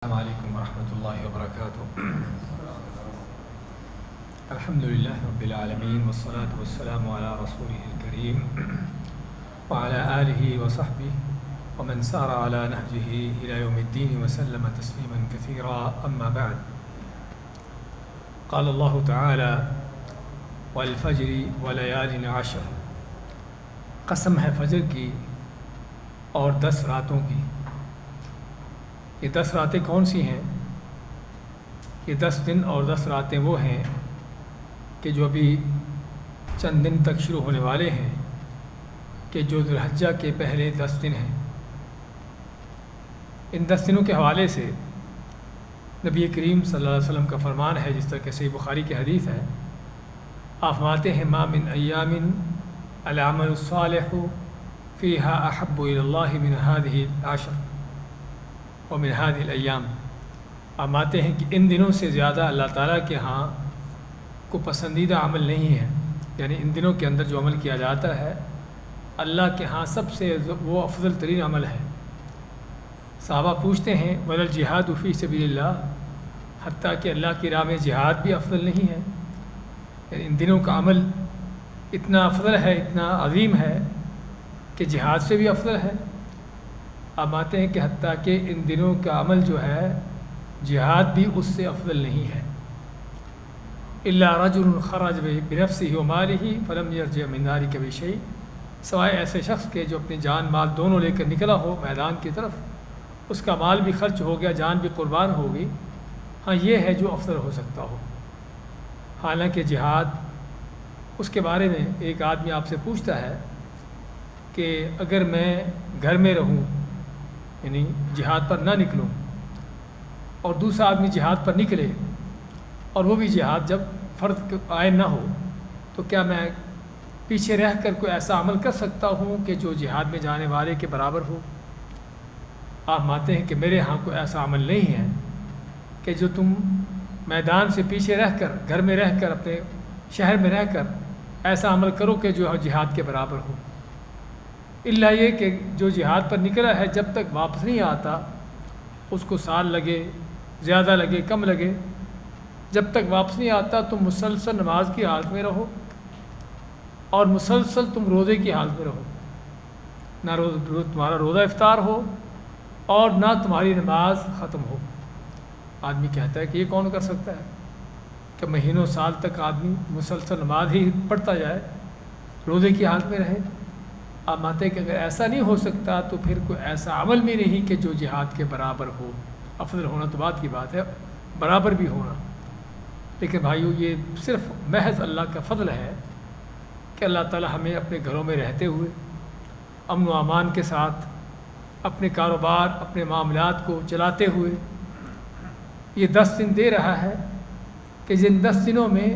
السلام علیکم ورحمۃ اللہ وبرکاتہ۔ الحمد للہ رب العالمین والصلاة والسلام علی رسولہ الکریم وعلی آلہ وصحبہ ومن سار علی نہجہ الی یوم الدین وسلم تسلیما کثیرا، اما بعد۔ قال اللہ تعالی والفجر ولیال عشر، قسم ہے فجر کی اور 10 راتوں کی۔ یہ 10 راتیں کون سی ہیں؟ یہ 10 دن اور 10 راتیں وہ ہیں کہ جو ابھی چند دن تک شروع ہونے والے ہیں، کہ جو ذو الحجہ کے پہلے 10 دن ہیں۔ ان 10 دنوں کے حوالے سے نبی کریم صلی اللہ علیہ وسلم کا فرمان ہے، جس طرح کہ صحیح بخاری کی حدیث ہے، آپ فرماتے ہیں ما من ایام العمل الصالح فیہا احب الی اللہ من هذه العشر ومن هذه الایام۔ فرماتے ہیں کہ ان دنوں سے زیادہ اللہ تعالیٰ کے ہاں کو پسندیدہ عمل نہیں ہے، یعنی ان دنوں کے اندر جو عمل کیا جاتا ہے اللہ کے ہاں سب سے وہ افضل ترین عمل ہے۔ صحابہ پوچھتے ہیں ولا الجہاد فی سبیل اللہ، حتیٰ کہ اللہ کی راہ میں جہاد بھی افضل نہیں ہے؟ یعنی ان دنوں کا عمل اتنا افضل ہے، اتنا عظیم ہے کہ جہاد سے بھی افضل ہے۔ آپ آتے ہیں کہ حتیٰ کہ ان دنوں کا عمل جو ہے جہاد بھی اس سے افضل نہیں ہے۔ الا رجل خرج بنفسه وماله فلم يرجع من ذلك بشيء، سوائے ایسے شخص کے جو اپنی جان مال دونوں لے کر نکلا ہو میدان کی طرف، اس کا مال بھی خرچ ہو گیا، جان بھی قربان ہو گئی، ہاں یہ ہے جو افضل ہو سکتا ہو۔ حالانکہ جہاد، اس کے بارے میں ایک آدمی آپ سے پوچھتا ہے کہ اگر میں گھر میں رہوں، یعنی جہاد پر نہ نکلوں، اور دوسرا آدمی جہاد پر نکلے اور وہ بھی جہاد جب فرض عائن نہ ہو، تو کیا میں پیچھے رہ کر کوئی ایسا عمل کر سکتا ہوں کہ جو جہاد میں جانے والے کے برابر ہو؟ آپ مانتے ہیں کہ میرے ہاں کوئی ایسا عمل نہیں ہے کہ جو تم میدان سے پیچھے رہ کر، گھر میں رہ کر، اپنے شہر میں رہ کر ایسا عمل کرو کہ جو جہاد کے برابر ہو۔ الا یہ کہ جو جہاد پر نکلا ہے جب تک واپس نہیں آتا، اس کو سال لگے، زیادہ لگے، کم لگے، جب تک واپس نہیں آتا تم مسلسل نماز کی حالت میں رہو اور مسلسل تم روزے کی حالت میں رہو، نہ تمہارا روزہ افطار ہو اور نہ تمہاری نماز ختم ہو۔ آدمی کہتا ہے کہ یہ کون کر سکتا ہے کہ مہینوں سال تک آدمی مسلسل نماز ہی پڑھتا جائے، روزے کی حالت میں رہے؟ آپ مانتے ہیں کہ اگر ایسا نہیں ہو سکتا تو پھر کوئی ایسا عمل بھی نہیں کہ جو جہاد کے برابر ہو۔ افضل ہونا تو بات کی بات ہے، برابر بھی ہونا، لیکن بھائیو یہ صرف محض اللہ کا فضل ہے کہ اللہ تعالی ہمیں اپنے گھروں میں رہتے ہوئے امن و امان کے ساتھ اپنے کاروبار، اپنے معاملات کو چلاتے ہوئے یہ 10 دن دے رہا ہے کہ جن 10 دنوں میں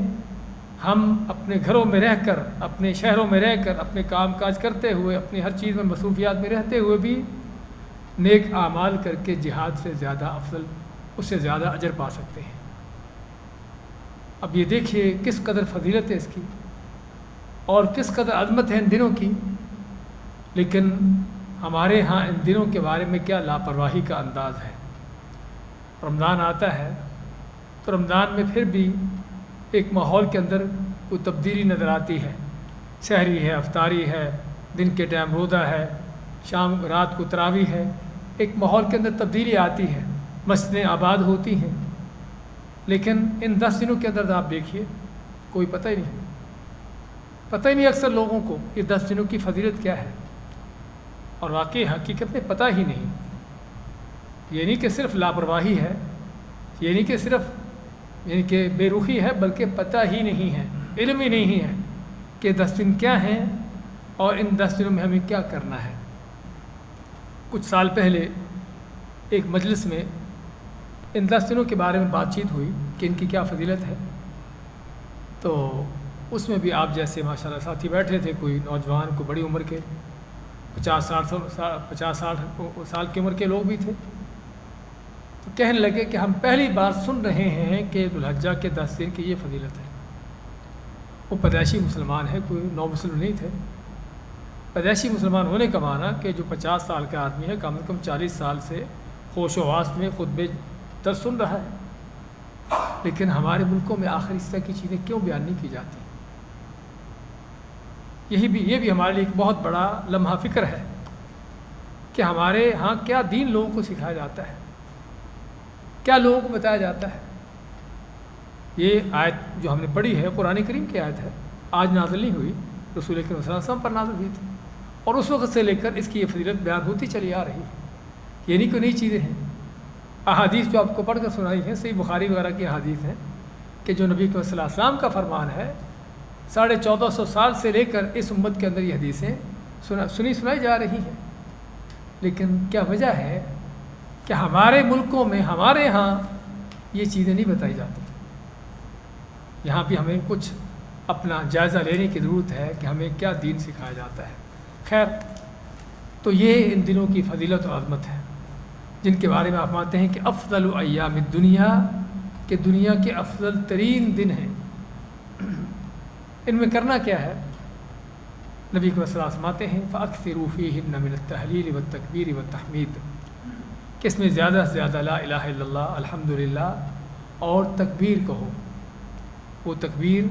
ہم اپنے گھروں میں رہ کر، اپنے شہروں میں رہ کر، اپنے کام کاج کرتے ہوئے، اپنی ہر چیز میں مصروفیات میں رہتے ہوئے بھی نیک اعمال کر کے جہاد سے زیادہ افضل، اس سے زیادہ اجر پا سکتے ہیں۔ اب یہ دیکھیے کس قدر فضیلت ہے اس کی اور کس قدر عظمت ہے ان دنوں کی، لیکن ہمارے ہاں ان دنوں کے بارے میں کیا لاپرواہی کا انداز ہے۔ رمضان آتا ہے تو رمضان میں پھر بھی ایک ماحول کے اندر کوئی تبدیلی نظر آتی ہے، سحری ہے، افطاری ہے، دن کے ٹائم روزہ ہے، شام رات کو تراویح ہے، ایک ماحول کے اندر تبدیلی آتی ہے، مسجدیں آباد ہوتی ہیں، لیکن ان 10 دنوں کے اندر آپ دیکھیے کوئی پتہ ہی نہیں اکثر لوگوں کو یہ 10 دنوں کی فضیلت کیا ہے، اور واقعی حقیقت میں پتہ ہی نہیں۔ یہ نہیں کہ صرف لاپرواہی ہے، یہ نہیں کہ صرف یعنی کہ بے رخی ہے، بلکہ پتہ ہی نہیں ہے، علم ہی نہیں ہے کہ 10 دن کیا ہیں اور ان 10 دنوں میں ہمیں کیا کرنا ہے۔ کچھ سال پہلے ایک مجلس میں ان 10 دنوں کے بارے میں بات چیت ہوئی کہ ان کی کیا فضیلت ہے، تو اس میں بھی آپ جیسے ماشاءاللہ ساتھی بیٹھے تھے، کوئی نوجوان، کوئی بڑی عمر کے 50-60 سال کی عمر کے لوگ بھی تھے، تو کہنے لگے کہ ہم پہلی بار سن رہے ہیں کہ ذو الحجہ کے 10 دن کی یہ فضیلت ہے۔ وہ پیدائشی مسلمان ہے، کوئی نو مسلم نہیں تھے۔ پیدائشی مسلمان ہونے کا معنی کہ جو 50 سال کا آدمی ہے کم از کم 40 سال سے ہوش و حواس میں خطبے درس سن رہا ہے، لیکن ہمارے ملکوں میں آخر اس طرح کی چیزیں کیوں بیان نہیں کی جاتی؟ یہ بھی ہمارے لیے ایک بہت بڑا لمحہ فکر ہے کہ ہمارے ہاں کیا دین لوگوں کو سکھایا جاتا ہے، کیا لوگوں کو بتایا جاتا ہے۔ یہ آیت جو ہم نے پڑھی ہے قرآن کریم کی آیت ہے، آج نازل نہیں ہوئی، رسول اکرم صلی اللہ علیہ وسلم پر نازل ہوئی تھی، اور اس وقت سے لے کر اس کی یہ فضیلت بیان ہوتی چلی آ رہی ہے۔ یہ نہیں کوئی نئی چیزیں ہیں۔ احادیث جو آپ کو پڑھ کر سنائی ہیں، صحیح بخاری وغیرہ کی احادیث ہیں کہ جو نبی صلی اللہ علیہ وسلم کا فرمان ہے، 1450 سال سے لے کر اس امت کے اندر یہ حدیثیں سنائی جا رہی ہیں۔ لیکن کیا وجہ ہے کہ ہمارے ملکوں میں، ہمارے ہاں یہ چیزیں نہیں بتائی جاتی؟ یہاں بھی ہمیں کچھ اپنا جائزہ لینے کی ضرورت ہے کہ ہمیں کیا دین سکھایا جاتا ہے۔ خیر، تو یہ ان دنوں کی فضیلت اور عظمت ہے جن کے بارے میں آپ مانتے ہیں کہ افضل ایام الدنیا، کہ دنیا کے افضل ترین دن ہیں۔ ان میں کرنا کیا ہے؟ نبی کو صلی اللہ علیہ وسلم فرماتے ہیں فَأَكْثِرُوا فِيهِنَّ مِنَ التَّهْلِيلِ وَالتَّكْبِيرِ وَالتَّحْمِيدِ، کہ اس میں زیادہ سے زیادہ لا الہ الا اللہ، الحمدللہ اور تکبیر کہو۔ وہ تکبیر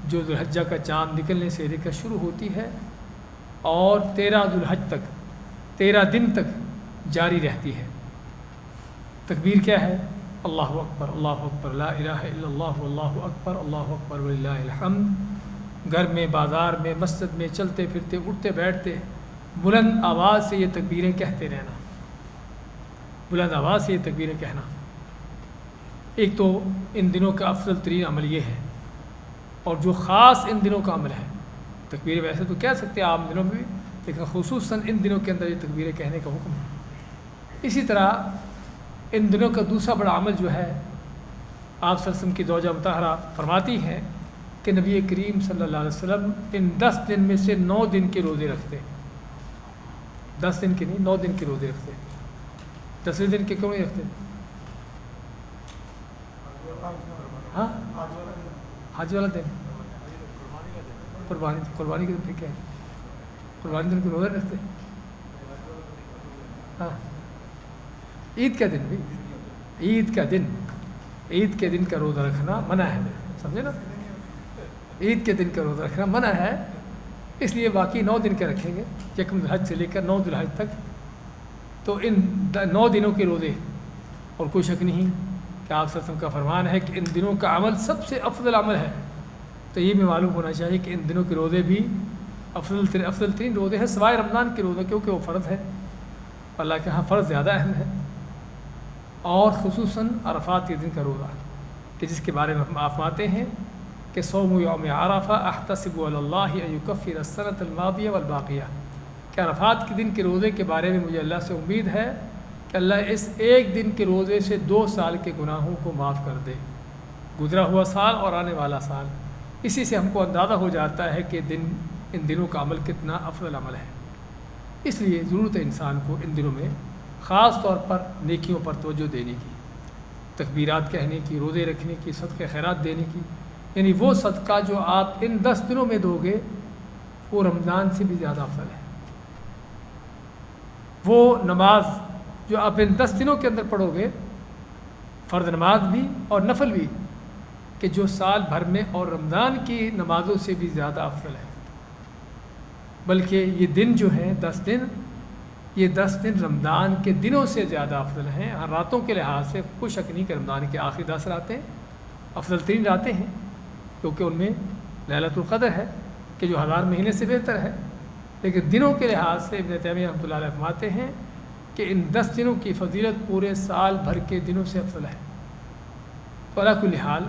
جو ذوالحجہ کا چاند نکلنے سے لے کر شروع ہوتی ہے اور 13 ذوالحج تک، 13 دن تک جاری رہتی ہے۔ تکبیر کیا ہے؟ اللہ اکبر، اللہ اکبر، لا الہ الا اللہ، اللہ اکبر، اللہ اکبر وللہ الحمد۔ گھر میں، بازار میں، مسجد میں، چلتے پھرتے، اٹھتے بیٹھتے بلند آواز سے یہ تکبیریں کہتے رہنا، بلند آواز سے یہ تکبیریں کہنا۔ ایک تو ان دنوں کا افضل ترین عمل یہ ہے، اور جو خاص ان دنوں کا عمل ہے، تکبیر ویسے تو کہہ سکتے ہیں عام دنوں میں بھی، لیکن خصوصاً ان دنوں کے اندر یہ تکبیریں کہنے کا حکم ہے۔ اسی طرح ان دنوں کا دوسرا بڑا عمل جو ہے، آپ صلی اللہ علیہ وسلم کی زوجہ مطہرہ فرماتی ہیں کہ نبی کریم صلی اللہ علیہ وسلم ان 10 دن میں سے 9 دن کے روزے رکھتے، 10 دن کے نہیں، 9 دن کے روزے رکھتے۔ 10ویں دن کے کیوں نہیں رکھتے؟ ہاں، حج والا دن، قربانی کے دن کیا ہے؟ قربانی دن کے روزے رکھتے۔ ہاں، عید کا دن بھی، عید کا دن کا روزہ رکھنا منع ہے، سمجھے نا؟ عید کے دن کا روزہ رکھنا منع ہے، اس لیے باقی 9 دن کے رکھیں گے، یکم ذوالحج سے لے کر 9 ذوالحج تک۔ تو ان 9 دنوں کے روزے، اور کوئی شک نہیں کہ آپ صلی اللہ علیہ وسلم کا فرمان ہے کہ ان دنوں کا عمل سب سے افضل عمل ہے۔ تو یہ بھی معلوم ہونا چاہیے کہ ان دنوں کے روزے بھی افضل ترین روزے ہیں، سوائے رمضان کے روزے، کیونکہ وہ فرض ہے، اللہ کے ہاں فرض زیادہ اہم ہے۔ اور خصوصاً عرفات کے دن کا روزہ، کہ جس کے بارے میں ہم آپ آتے ہیں کہ صوم یوم عرفہ احتسب علی اللہ ان یکفر السنۃ الماضیہ والباقیہ، کہ عرفات کے دن کے روزے کے بارے میں مجھے اللہ سے امید ہے کہ اللہ اس ایک دن کے روزے سے 2 سال کے گناہوں کو معاف کر دے، گزرا ہوا سال اور آنے والا سال۔ اسی سے ہم کو اندازہ ہو جاتا ہے کہ ان دنوں کا عمل کتنا افضل عمل ہے۔ اس لیے ضرورت ہے انسان کو ان دنوں میں خاص طور پر نیکیوں پر توجہ دینے کی، تکبیرات کہنے کی، روزے رکھنے کی، صدقہ خیرات دینے کی، یعنی وہ صدقہ جو آپ ان 10 دنوں میں دو گے وہ رمضان سے بھی زیادہ افضل ہے۔ وہ نماز جو آپ ان 10 دنوں کے اندر پڑھو گے، فرض نماز بھی اور نفل بھی، کہ جو سال بھر میں اور رمضان کی نمازوں سے بھی زیادہ افضل ہے۔ بلکہ یہ دن جو ہیں 10 دن، یہ 10 دن رمضان کے دنوں سے زیادہ افضل ہیں۔ ہر راتوں کے لحاظ سے کوئی شک نہیں کہ رمضان کے آخری 10 راتیں افضل ترین راتیں ہیں، کیونکہ ان میں لیلۃ القدر ہے کہ جو 1000 مہینے سے بہتر ہے۔ لیکن دنوں کے لحاظ سے ابن تیمیہ رحمۃ اللہ علیہ فرماتے ہیں کہ ان 10 دنوں کی فضیلت پورے سال بھر کے دنوں سے افضل ہے۔ تو علی کل حال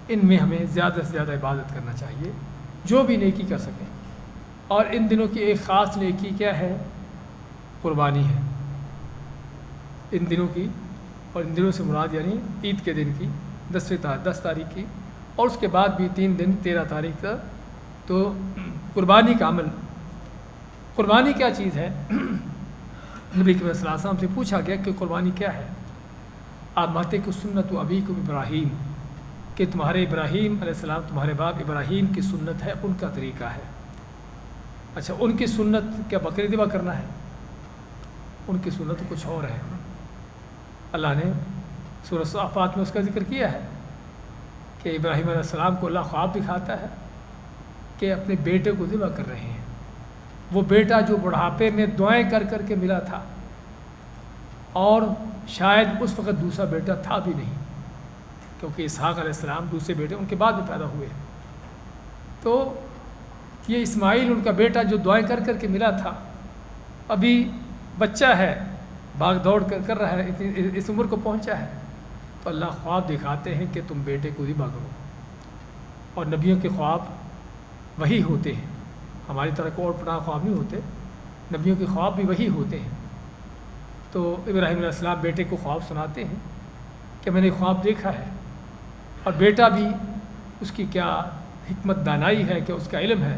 ان میں ہمیں زیادہ سے زیادہ عبادت کرنا چاہیے، جو بھی نیکی کر سکیں۔ اور ان دنوں کی ایک خاص نیکی کیا ہے؟ قربانی ہے ان دنوں کی، اور ان دنوں سے مراد یعنی عید کے دن کی 10 تاریخ کی، اور اس کے بعد بھی 3 دن 13 تاریخ کا۔ تو قربانی کا عمل، قربانی کیا چیز ہے؟ نبی صلی اللہ علیہ وسلم سے پوچھا گیا کہ قربانی کیا ہے؟ آپ ماتے کو سنت و ابیکم ابراہیم، کہ تمہارے ابراہیم علیہ السلام، تمہارے باپ ابراہیم کی سنت ہے، ان کا طریقہ ہے۔ اچھا، ان کی سنت کیا بکری ذبح کرنا ہے؟ ان کی سنت کچھ اور ہے۔ اللہ نے سورۃ صافات میں اس کا ذکر کیا ہے کہ ابراہیم علیہ السلام کو اللہ خواب دکھاتا ہے کہ اپنے بیٹے کو ذبح کر رہے ہیں، وہ بیٹا جو بڑھاپے میں دعائیں کر کر کے ملا تھا، اور شاید اس وقت دوسرا بیٹا تھا بھی نہیں، کیونکہ اسحاق علیہ السلام دوسرے بیٹے ان کے بعد میں پیدا ہوئے۔ تو یہ اسماعیل ان کا بیٹا جو دعائیں کر کر کے ملا تھا، ابھی بچہ ہے، بھاگ دوڑ کر رہا ہے، اس عمر کو پہنچا ہے، تو اللہ خواب دکھاتے ہیں کہ تم بیٹے کو ذبح کرو۔ اور نبیوں کے خواب وہی ہوتے ہیں، ہماری طرح کو اور پٹا خواب نہیں ہوتے، نبیوں کے خواب بھی وہی ہوتے ہیں۔ تو ابراہیم علیہ السلام بیٹے کو خواب سناتے ہیں کہ میں نے خواب دیکھا ہے، اور بیٹا بھی اس کی کیا حکمت دانائی ہے کہ اس کا علم ہے،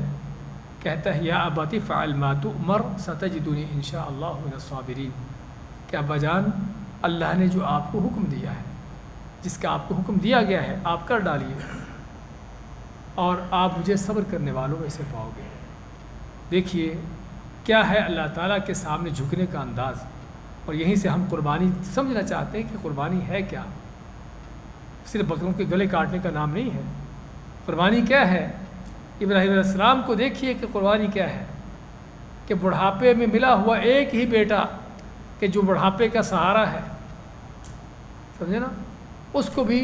کہتا ہے یا ابتی فعل ما تؤمر ستجدنی ان شاء اللہ من الصابرین، کہ ابا جان اللہ نے جو آپ کو حکم دیا ہے، جس کا آپ کو حکم دیا گیا ہے آپ کر ڈالیے، اور آپ مجھے صبر کرنے والوں میں سے پاؤ گے۔ دیکھیے کیا ہے اللہ تعالیٰ کے سامنے جھکنے کا انداز، اور یہیں سے ہم قربانی سمجھنا چاہتے ہیں کہ قربانی ہے کیا، صرف بکروں کے گلے کاٹنے کا نام نہیں ہے۔ قربانی کیا ہے؟ ابراہیم علیہ السلام کو دیکھیے کہ قربانی کیا ہے، کہ بڑھاپے میں ملا ہوا ایک ہی بیٹا، کہ جو بڑھاپے کا سہارا ہے، سمجھے نا، اس کو بھی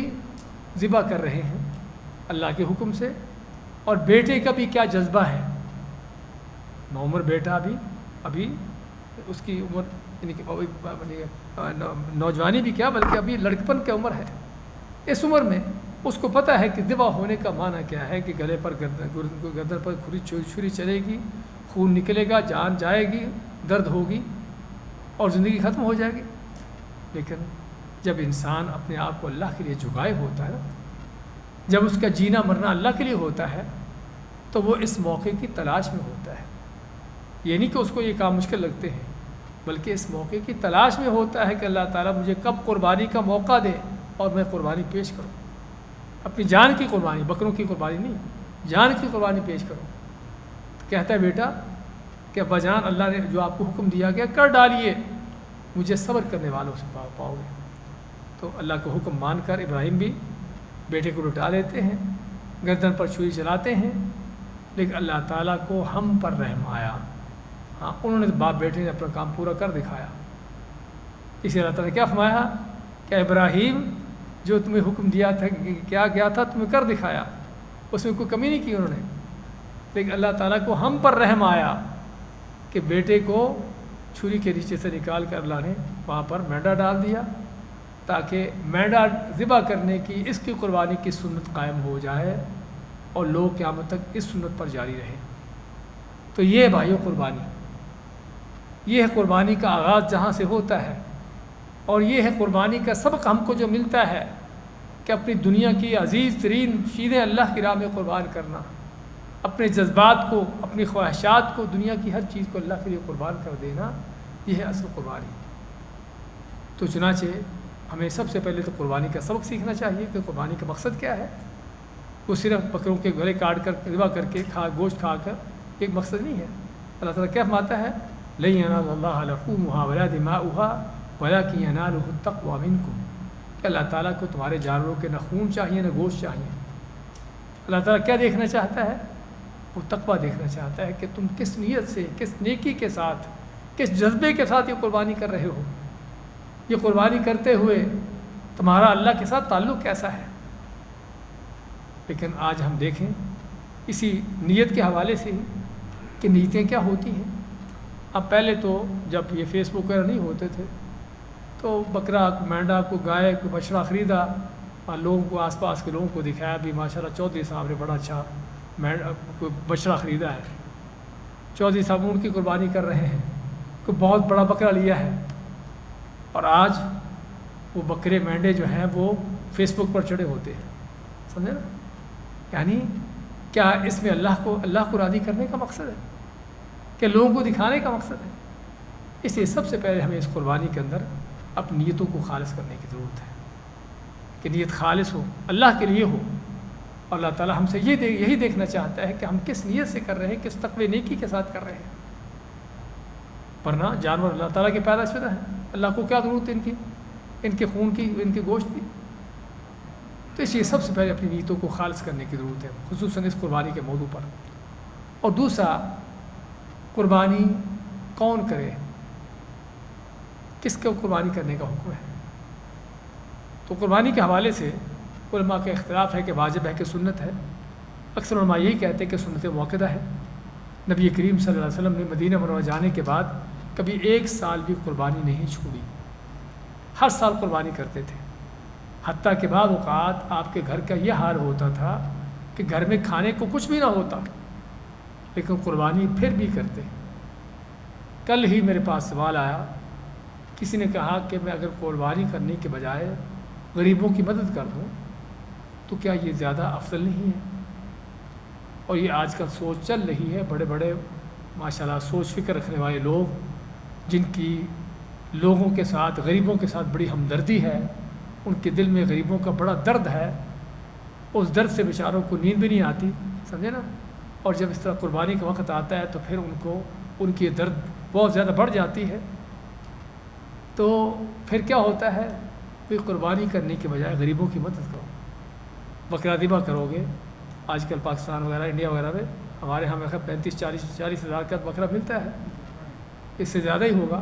ذبح کر رہے ہیں اللہ کے حکم سے۔ اور بیٹے کا بھی کیا جذبہ ہے، نوعمر بیٹا ابھی اس کی عمر یعنی کہ نوجوانی بھی کیا بلکہ ابھی لڑکپن کی عمر ہے، اس عمر میں اس کو پتہ ہے کہ ذبح ہونے کا معنی کیا ہے، کہ گلے پر گردن پر چھری چلے گی، خون نکلے گا، جان جائے گی، درد ہوگی اور زندگی ختم ہو جائے گی۔ لیکن جب انسان اپنے آپ کو اللہ کے لیے جھکائے ہوتا ہے، جب اس کا جینا مرنا اللہ کے لیے ہوتا ہے، تو وہ اس موقع کی تلاش میں ہوتا ہے۔ یہ نہیں کہ اس کو یہ کام مشکل لگتے ہیں، بلکہ اس موقع کی تلاش میں ہوتا ہے کہ اللہ تعالیٰ مجھے کب قربانی کا موقع دے اور میں قربانی پیش کروں، اپنی جان کی قربانی، بکروں کی قربانی نہیں، جان کی قربانی پیش کروں۔ تو کہتا ہے بیٹا کہ ابا جان اللہ نے جو آپ کو حکم دیا گیا کر ڈالیے، مجھے صبر کرنے والوں سے پاؤ گے۔ تو اللہ کو حکم مان کر ابراہیم بھی بیٹے کو لٹا لیتے ہیں، گردن پر چھری چلاتے ہیں، لیکن اللہ تعالیٰ کو ہم پر رحم آیا۔ ہاں، انہوں نے باپ بیٹے نے اپنا کام پورا کر دکھایا۔ اسی اللہ تعالیٰ نے کیا فرمایا کہ ابراہیم جو تمہیں حکم دیا تھا کیا گیا تھا تمہیں کر دکھایا، اس میں کوئی کمی نہیں کی انہوں نے، لیکن اللہ تعالیٰ کو ہم پر رحم آیا کہ بیٹے کو چھری کے نیچے سے نکال کر اللہ نے وہاں پر مینڈا ڈال دیا، تاکہ مینڈا ذبح کرنے کی اس کی قربانی کی سنت قائم ہو جائے اور لوگ قیامت تک اس سنت پر جاری رہیں۔ تو یہ بھائیو قربانی، یہ ہے قربانی کا آغاز جہاں سے ہوتا ہے، اور یہ ہے قربانی کا سبق ہم کو جو ملتا ہے کہ اپنی دنیا کی عزیز ترین چیزیں اللہ کی راہ میں قربان کرنا، اپنے جذبات کو، اپنی خواہشات کو، دنیا کی ہر چیز کو اللہ کے لیے قربان کر دینا، یہ ہے اصل قربانی۔ تو چنانچہ ہمیں سب سے پہلے تو قربانی کا سبق سیکھنا چاہیے کہ قربانی کا مقصد کیا ہے۔ وہ صرف بکروں کے گلے کاٹ کر ذبح کر کے گوشت کھا کر ایک مقصد نہیں ہے۔ اللہ تعالیٰ کیا فرماتا ہے، لَن يَنَالَ اللَّهَ لُحُومُهَا وَلَا دِمَاؤُهَا وَلَكِنْ يَنَالُهُ التَّقْوَىٰ مِنكُمْ، کہ اللہ تعالیٰ کو تمہارے جانوروں کے نہ خون چاہیے نہ گوشت چاہیے۔ اللہ تعالیٰ کیا دیکھنا چاہتا ہے؟ وہ تقویٰ دیکھنا چاہتا ہے کہ تم کس نیت سے، کس نیکی کے ساتھ، کس جذبے کے ساتھ یہ قربانی کر رہے ہو، یہ قربانی کرتے ہوئے تمہارا اللہ کے ساتھ تعلق کیسا ہے۔ لیکن آج ہم دیکھیں اسی نیت کے حوالے سے ہی کہ نیتیں کیا ہوتی ہیں۔ اب پہلے تو جب یہ فیس بک وغیرہ نہیں ہوتے تھے تو بکرا کو، مینڈا کو، گائے کو، بچڑا خریدا اور لوگوں کو، آس پاس کے لوگوں کو دکھایا بھی ماشاءاللہ چودھری صاحب نے بڑا اچھا بچڑا خریدا ہے، چودھری صاحب ان کی قربانی کر رہے ہیں، کوئی بہت بڑا بکرا لیا ہے۔ اور آج وہ بکرے مینڈے جو ہیں وہ فیس بک پر چڑھے ہوتے ہیں، سمجھے نا، یعنی کیا اس میں اللہ کو راضی کرنے کا مقصد ہے کہ لوگوں کو دکھانے کا مقصد ہے؟ اس لیے سب سے پہلے ہمیں اس قربانی کے اندر اپنی نیتوں کو خالص کرنے کی ضرورت ہے کہ نیت خالص ہو، اللہ کے لیے ہو۔ اور اللہ تعالیٰ ہم سے یہی دیکھنا چاہتا ہے کہ ہم کس نیت سے کر رہے ہیں، کس تقوی نیکی کے ساتھ کر رہے ہیں۔ ورنہ جانور اللہ تعالیٰ کے پیدا شدہ ہیں، اللہ کو کیا ضرورت ہے ان کی؟ ان کے خون کی، ان کے گوشت کی. تو اس لیے سب سے پہلے اپنی نیتوں کو خالص کرنے کی ضرورت ہے، خصوصاً اس قربانی کے موضوع پر. اور دوسرا، قربانی کون کرے، کس کو قربانی کرنے کا حکم ہے. تو قربانی کے حوالے سے علماء کا اختلاف ہے کہ واجب ہے کہ سنت ہے. اکثر علماء یہی کہتے ہیں کہ سنت مؤکدہ ہے. نبی کریم صلی اللہ علیہ وسلم نے مدینہ منورہ جانے کے بعد کبھی ایک سال بھی قربانی نہیں چھوڑی، ہر سال قربانی کرتے تھے. حتیٰ کہ بعض اوقات آپ کے گھر کا یہ حال ہوتا تھا کہ گھر میں کھانے کو کچھ بھی نہ ہوتا لیکن قربانی پھر بھی کرتے. کل ہی میرے پاس سوال آیا، کسی نے کہا کہ میں اگر قربانی کرنے کے بجائے غریبوں کی مدد کر دوں تو کیا یہ زیادہ افضل نہیں ہے. اور یہ آج کل سوچ چل رہی ہے. بڑے بڑے ماشاءاللہ سوچ فکر رکھنے والے لوگ، جن کی لوگوں کے ساتھ، غریبوں کے ساتھ بڑی ہمدردی ہے، ان کے دل میں غریبوں کا بڑا درد ہے، اس درد سے بیچاروں کو نیند بھی نہیں آتی، سمجھے نا. اور جب اس طرح قربانی کا وقت آتا ہے تو پھر ان کی درد بہت زیادہ بڑھ جاتی ہے. تو پھر کیا ہوتا ہے، کوئی قربانی کرنے کے بجائے غریبوں کی مدد کرو. بکرا ذبح کرو گے، آج کل پاکستان وغیرہ، انڈیا وغیرہ میں ہمارے ہاں 35-40 ہزار کا بکرا ملتا ہے، اس سے زیادہ ہی ہوگا.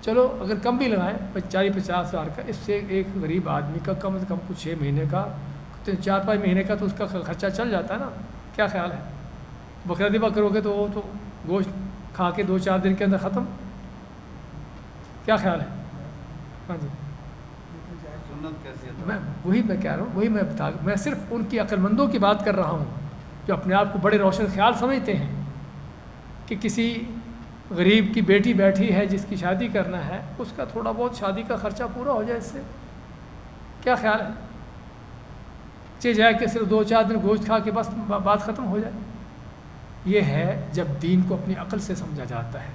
چلو اگر کم بھی لگائیں 40-50 ہزار کا، اس سے ایک غریب آدمی کا کم از کم کچھ 6 مہینے کا، 4-5 مہینے کا تو اس کا خرچہ چل جاتا ہے نا. کیا خیال ہے؟ بکرا ذبح کرو گے تو وہ تو گوشت کھا کے 2-4 دن کے اندر ختم. کیا خیال ہے؟ ہاں جی، میں کہہ رہا ہوں، میں صرف ان کی عقل مندوں کی بات کر رہا ہوں جو اپنے آپ کو بڑے روشن خیال سمجھتے ہیں کہ کسی غریب کی بیٹی بیٹھی ہے جس کی شادی کرنا ہے، اس کا تھوڑا بہت شادی کا خرچہ پورا ہو جائے. اس سے کیا خیال ہے؟ چاہے جائے کہ صرف 2-4 دن گوشت کھا کے بس بات ختم ہو جائے. یہ ہے جب دین کو اپنی عقل سے سمجھا جاتا ہے.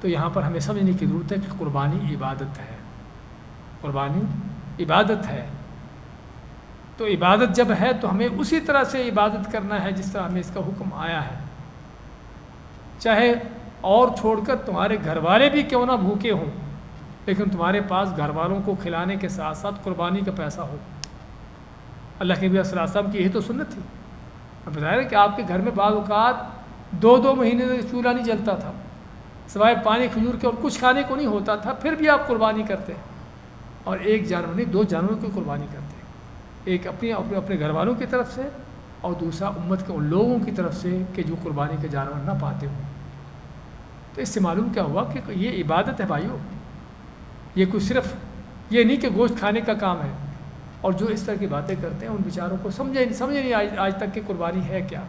تو یہاں پر ہمیں سمجھنے کی ضرورت ہے کہ قربانی عبادت ہے. قربانی عبادت ہے. تو عبادت جب ہے تو ہمیں اسی طرح سے عبادت کرنا ہے جس طرح ہمیں اس کا حکم آیا ہے. چاہے اور چھوڑ کر تمہارے گھر والے بھی کیوں نہ بھوکے ہوں، لیکن تمہارے پاس گھر والوں کو کھلانے کے ساتھ ساتھ قربانی کا پیسہ ہو. اللہ کے نبی صلی اللہ علیہ وسلم کی یہی تو سنت تھی. اب بتایا کہ آپ کے گھر میں بعض اوقات 2-2 مہینے تک چولہا نہیں جلتا تھا، سوائے پانی کھجور کے اور کچھ کھانے کو نہیں ہوتا تھا، پھر بھی آپ قربانی کرتے. اور ایک جانور نہیں، 2 جانوروں کی قربانی کرتے. ایک اپنے گھر والوں کی طرف سے اور دوسرا امت کے ان لوگوں کی طرف سے کہ جو قربانی کے جانور نہ پاتے ہوں. تو اس سے معلوم کیا ہوا کہ یہ عبادت ہے بھائیو. یہ کوئی صرف یہ نہیں کہ گوشت کھانے کا کام ہے. اور جو اس طرح کی باتیں کرتے ہیں ان بیچاروں کو سمجھے نہیں آج تک کہ قربانی ہے کیا.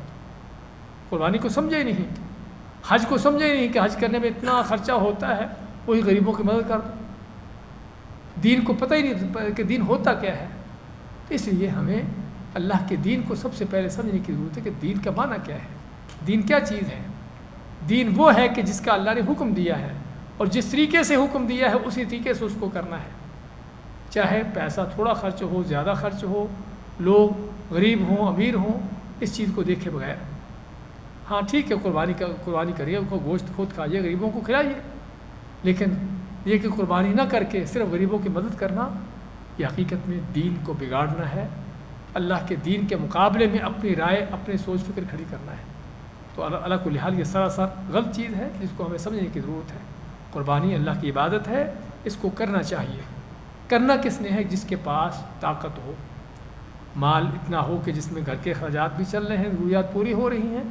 قربانی کو سمجھے ہی نہیں، حج کو سمجھے ہی نہیں کہ حج کرنے میں اتنا خرچہ ہوتا ہے، وہی غریبوں کی مدد کر دو. دین کو پتہ ہی نہیں کہ دین ہوتا کیا ہے. اس لیے ہمیں اللہ کے دین کو سب سے پہلے سمجھنے کی ضرورت ہے کہ دین کا معنی کیا ہے، دین کیا چیز ہے. دین وہ ہے کہ جس کا اللہ نے حکم دیا ہے، اور جس طریقے سے حکم دیا ہے اسی طریقے سے اس کو کرنا ہے. چاہے پیسہ تھوڑا خرچ ہو، زیادہ خرچ ہو، لوگ غریب ہوں امیر ہوں، اس چیز کو دیکھے بغیر. ہاں ٹھیک ہے، قربانی کریے، ان کو گوشت خود کھائیے، غریبوں کو کھلائیے، لیکن یہ کہ قربانی نہ کر کے صرف غریبوں کی مدد کرنا، یہ حقیقت میں دین کو بگاڑنا ہے. اللہ کے دین کے مقابلے میں اپنی رائے، اپنے سوچ فکر کھڑی کرنا ہے. تو اللہ کو لحاظ یہ سراسر غلط چیز ہے جس کو ہمیں سمجھنے کی ضرورت ہے. قربانی اللہ کی عبادت ہے، اس کو کرنا چاہیے. کرنا کس نے ہے؟ جس کے پاس طاقت ہو، مال اتنا ہو کہ جس میں گھر کے اخراجات بھی چل رہے ہیں، ضروریات پوری ہو رہی ہیں،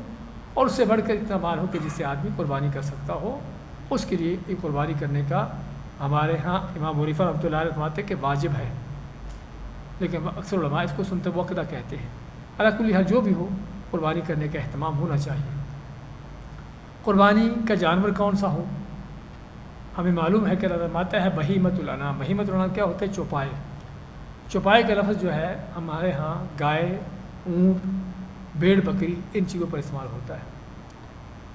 اور اس سے بڑھ کر اتنا مال ہو کہ جس سے آدمی قربانی کر سکتا ہو. اس کے لیے یہ قربانی کرنے کا ہمارے ہاں امام حنیفہ رحمۃ اللہ علیہ فرماتے کہ واجب ہے، لیکن اکثر علماء اس کو سنتے وقتہ کہتے ہیں. اللہ کل حال جو بھی ہو، قربانی کرنے کا اہتمام ہونا چاہیے. قربانی کا جانور کون سا ہو؟ ہمیں معلوم ہے کہ اللہ فرماتا ہے بہیمۃ الانعام. بہیمۃ الانعام کیا ہوتا ہے؟ چوپائے. چوپائے کا لفظ جو ہے ہمارے ہاں گائے، اونٹ، بھیڑ بکری، ان چیزوں پر استعمال ہوتا ہے.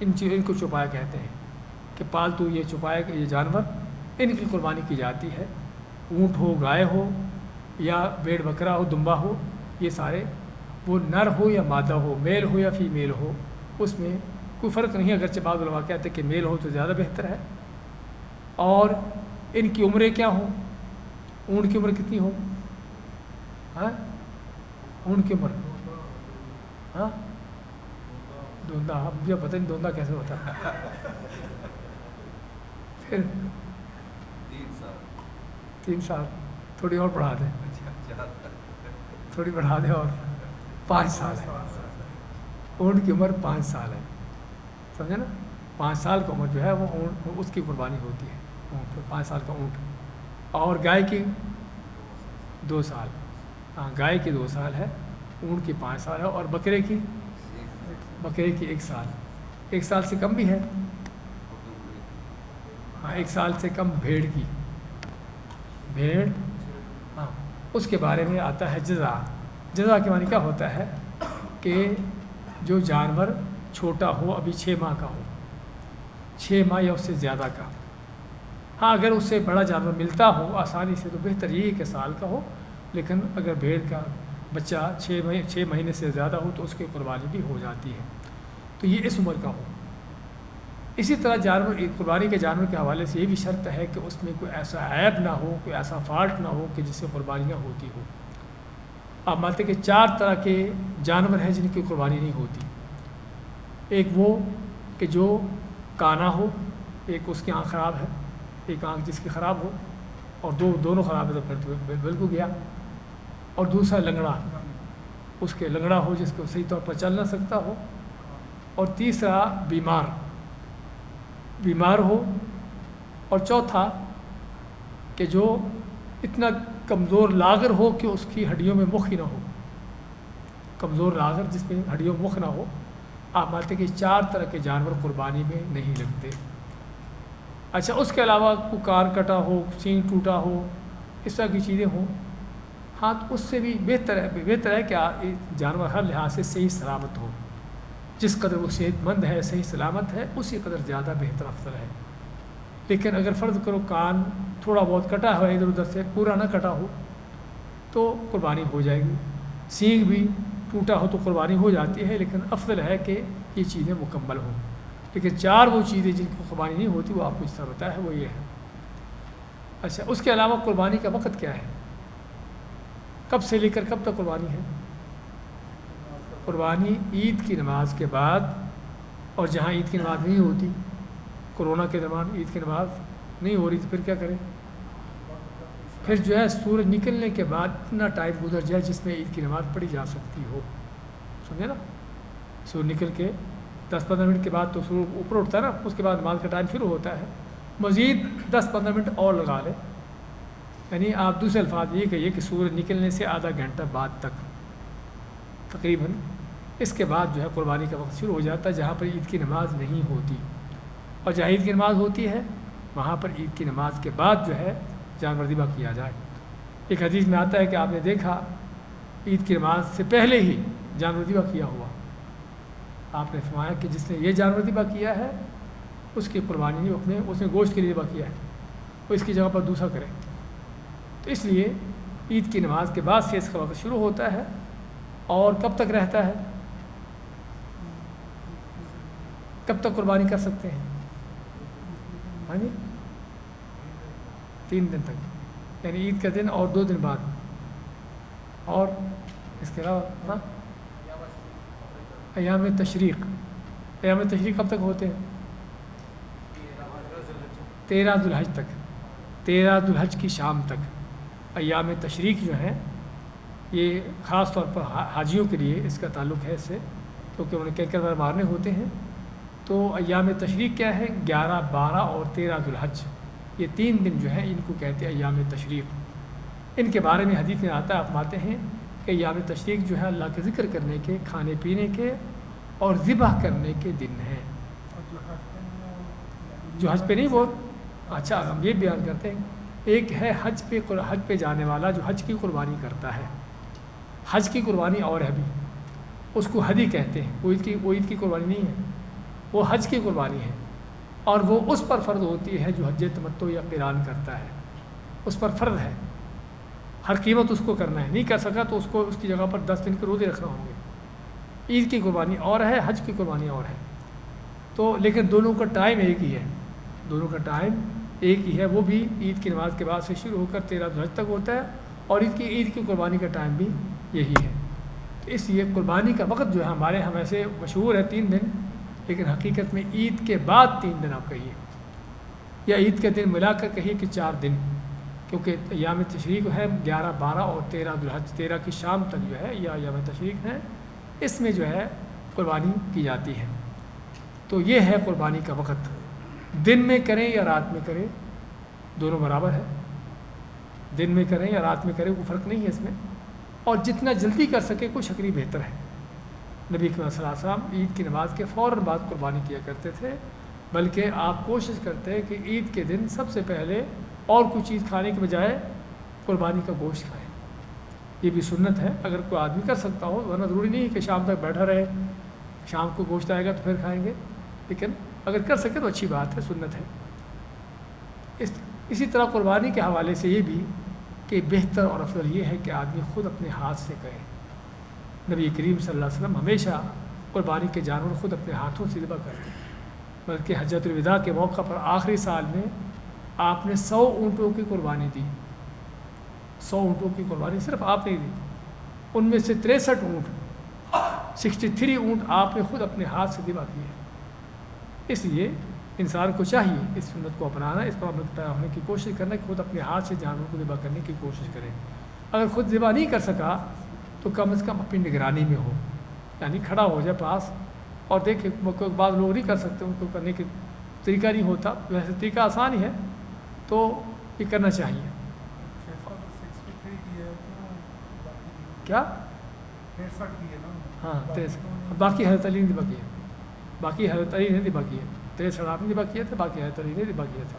ان کو چوپائے کہتے ہیں کہ پالتو یہ چوپائے یہ جانور، ان کی قربانی کی جاتی ہے. اونٹ ہو، گائے ہو، یا بھیڑ بکرا ہو، دمبا ہو، یہ سارے، وہ نر ہو یا مادہ ہو، میل ہو یا فیمیل ہو، اس میں کوئی فرق نہیں. اگرچہ بعض علماء کہتے ہیں کہ میل ہو تو زیادہ بہتر ہے. اور ان کی عمریں کیا ہوں؟ اونٹ کی عمر کتنی ہو؟ ہاں اونٹ کی عمر ہاں دوندا، مجھے پتہ نہیں دوندا کیسے ہوتا ہے پھر 3 سال، تھوڑی اور بڑھا دیں، تھوڑی بڑھا دیں اور 5 سال ہے، اونٹ کی عمر 5 سال ہے، سمجھے نا؟ 5 سال کی عمر جو ہے وہ اونٹ اس کی قربانی ہوتی ہے، اونٹ 5 سال کا اونٹ، اور گائے کی 2 سال، ہاں گائے کی 2 سال ہے، اونٹ کی 5 سال ہے، اور بکرے کی 1 سال، 1 سال سے کم بھی ہے، ہاں 1 سال سے کم بھیڑ کی، بھیڑ، ہاں اس کے بارے میں آتا ہے جزا۔ جزا کے معنی کیا ہوتا ہے کہ جو جانور چھوٹا ہو، ابھی 6 ماہ کا ہو، 6 ماہ یا اس سے زیادہ کا، ہاں اگر اس سے بڑا جانور ملتا ہو آسانی سے تو بہتر یہ ہے کہ سال کا ہو، لیکن اگر بھیڑ کا بچہ 6 مہینے سے زیادہ ہو تو اس کی قربانی بھی ہو جاتی ہے، تو یہ اس عمر کا ہو۔ اسی طرح جانور، قربانی کے جانور کے حوالے سے یہ بھی شرط ہے کہ اس میں کوئی ایسا عیب نہ ہو، کوئی ایسا فالٹ نہ ہو کہ جس سے قربانی نہ ہوتی ہو۔ آپ مانتے کہ 4 طرح کے جانور ہیں جن کی قربانی نہیں ہوتی۔ ایک وہ کہ جو کانا ہو، ایک اس کی آنکھ خراب ہے، ایک آنکھ جس کی خراب ہو، اور دونوں خراب ہے تو پھر تو بالکل گیا، اور دوسرا لنگڑا، اس کے لنگڑا ہو جس کو صحیح طور پر چل نہ سکتا ہو، اور تیسرا بیمار ہو، اور چوتھا کہ جو اتنا کمزور لاغر ہو کہ اس کی ہڈیوں میں مخ ہی نہ ہو، کمزور لاغر جس میں ہڈیوں میں مخ نہ ہو۔ آپ مانتے کہ 4 طرح کے جانور قربانی میں نہیں لگتے۔ اچھا اس کے علاوہ کوئی کان کٹا ہو، سینگ ٹوٹا ہو، اس طرح کی چیزیں ہوں، ہاں تو اس سے بھی بہتر ہے کہ جانور ہر لحاظ سے صحیح سلامت ہو، جس قدر وہ صحت مند ہے، صحیح سلامت ہے، اسی قدر زیادہ بہتر افضل ہے۔ لیکن اگر فرض کرو کان تھوڑا بہت کٹا ہوا ہے ادھر ادھر سے، پورا نہ کٹا ہو تو قربانی ہو جائے گی، سینگ بھی ٹوٹا ہو تو قربانی ہو جاتی ہے، لیکن افضل ہے کہ یہ چیزیں مکمل ہوں۔ لیکن 4 وہ چیزیں جن کو قربانی نہیں ہوتی وہ آپ کو جس طرح بتایا ہے وہ یہ ہے۔ اچھا اس کے علاوہ قربانی کا وقت کیا ہے؟ کب سے لے کر کب تک قربانی ہے؟ قربانی عید کی نماز کے بعد، اور جہاں عید کی نماز نہیں ہوتی، کرونا کے دوران عید کی نماز نہیں ہو رہی تو پھر کیا کریں؟ پھر جو ہے سورج نکلنے کے بعد اتنا ٹائم گزر جائے جس میں عید کی نماز پڑھی جا سکتی ہو، سمجھے نا؟ سورج نکل کے 10-15 منٹ کے بعد تو سورج اوپر اٹھتا ہے نا، اس کے بعد نماز کا ٹائم شروع ہوتا ہے، مزید 10-15 منٹ اور لگا لیں، یعنی آپ دوسرے الفاظ یہ کہیے کہ سورج نکلنے سے آدھا گھنٹہ بعد تک تقریباً، اس کے بعد جو ہے قربانی کا وقت شروع ہو جاتا ہے جہاں پر عید کی نماز نہیں ہوتی، اور جہاں عید کی نماز ہوتی ہے وہاں پر عید کی نماز کے بعد جو ہے جانور ذبح کیا جائے۔ ایک حدیث میں آتا ہے کہ آپ نے دیکھا عید کی نماز سے پہلے ہی جانور ذبح کیا ہوا، آپ نے فرمایا کہ جس نے یہ جانور ذبح کیا ہے اس کی قربانی نہیں، اس نے گوشت کے لیے ذبح کیا ہے، وہ اس کی جگہ پر دوسرا کرے۔ تو اس لیے عید کی نماز کے بعد سے اس کا وقت شروع ہوتا ہے، اور کب تک رہتا ہے؟ کب تک قربانی کر سکتے ہیں؟ ہاں جی 3 دن تک، یعنی عید کا دن اور 2 دن بعد، اور اس کے علاوہ ہاں ایام تشریق، ایام تشریق کب تک ہوتے ہیں؟ 13 ذو الحج تک، 13 ذو الحج کی شام تک ایام تشریق جو ہیں یہ خاص طور پر حاجیوں کے لیے اس کا تعلق ہے اس سے، کیونکہ انہیں کینکر مارنے ہوتے ہیں۔ تو ایام تشریق کیا ہے؟ 11، 12 اور 13 ذو الحج، یہ 3 دن جو ہیں ان کو کہتے ہیں ایام تشریق۔ ان کے بارے میں حدیث میں آتا ہے، آپ مانتے ہیں کہ ایام تشریق جو ہے اللہ کے ذکر کرنے کے، کھانے پینے کے اور ذبح کرنے کے دن ہیں۔ جو حج پہ نہیں وہ، اچھا ہم یہ بیان کرتے ہیں، ایک ہے حج پہ جانے والا جو حج کی قربانی کرتا ہے، حج کی قربانی اور ہے بھی، اس کو حدی کہتے ہیں، وہ عید کی قربانی نہیں ہے، وہ حج کی قربانی ہے، اور وہ اس پر فرض ہوتی ہے جو حج تمتع یا قران کرتا ہے، اس پر فرض ہے، ہر قیمت اس کو کرنا ہے، نہیں کر سکا تو اس کو اس کی جگہ پر 10 دن کے روزے رکھنا ہوں گے۔ عید کی قربانی اور ہے، حج کی قربانی اور ہے، تو لیکن دونوں کا ٹائم ایک ہی ہے، دونوں کا ٹائم ایک ہی ہے، وہ بھی عید کی نماز کے بعد سے شروع ہو کر 13 ذوالحج تک ہوتا ہے، اور عید کی قربانی کا ٹائم بھی یہی ہے۔ تو اس لیے قربانی کا وقت جو ہے ہمارے ہم ایسے مشہور ہے 3 دن، لیکن حقیقت میں عید کے بعد 3 دن آپ کہیے، یا عید کے دن ملا کر کہیے کہ 4 دن، کیونکہ ایام تشریق ہے 11، 12 اور 13 ذوالحج، 13 کی شام تک جو ہے یا ایام تشریق ہے، اس میں جو ہے قربانی کی جاتی ہے۔ تو یہ ہے قربانی کا وقت، دن میں کریں یا رات میں کریں دونوں برابر ہے، دن میں کریں یا رات میں کریں کوئی فرق نہیں ہے اس میں، اور جتنا جلدی کر سکے کوئی شکری بہتر ہے۔ نبی کریم صلی اللہ علیہ وسلم عید کی نماز کے فوراً بعد قربانی کیا کرتے تھے، بلکہ آپ کوشش کرتے ہیں کہ عید کے دن سب سے پہلے اور کوئی چیز کھانے کے بجائے قربانی کا گوشت کھائیں۔ یہ بھی سنت ہے، اگر کوئی آدمی کر سکتا ہو، ورنہ ضروری نہیں کہ شام تک بیٹھا رہے، شام کو گوشت آئے گا تو پھر کھائیں گے، لیکن اگر کر سکے تو اچھی بات ہے، سنت ہے۔ اسی طرح قربانی کے حوالے سے یہ بھی کہ بہتر اور افضل یہ ہے کہ آدمی خود اپنے ہاتھ سے کرے۔ نبی کریم صلی اللہ علیہ وسلم ہمیشہ قربانی کے جانور خود اپنے ہاتھوں سے ذبح کرتے ہیں، بلکہ حجۃ الوداع کے موقع پر آخری سال میں آپ نے 100 اونٹوں کی قربانی دی، 100 اونٹوں کی قربانی صرف آپ نے دی، ان میں سے 63 اونٹ 63 اونٹ آپ نے خود اپنے ہاتھ سے ذبح کیے۔ اس لیے انسان کو چاہیے اس سنت کو اپنانا، اس پر عمل پیرا ہونے کی کوشش کرنا کہ خود اپنے ہاتھ سے جانور کو ذبح کرنے کی کوشش کرے۔ اگر خود ذبح نہیں کر سکا تو کم از کم اپنی نگرانی میں ہو، یعنی کھڑا ہو جائے پاس اور دیکھے، بعض لوگ نہیں کر سکتے، ان کو کرنے کے طریقہ نہیں ہوتا، ویسے طریقہ آسان ہی ہے تو یہ کرنا چاہیے۔ کیا؟ ہاں 63، باقی حضرت علی نے ذبح کیے، باقی حضرت علی نے ذبح کیے، 63 آپ نے ذبح کیے تھے، باقی حضرت علی نے ذبح کیے تھے۔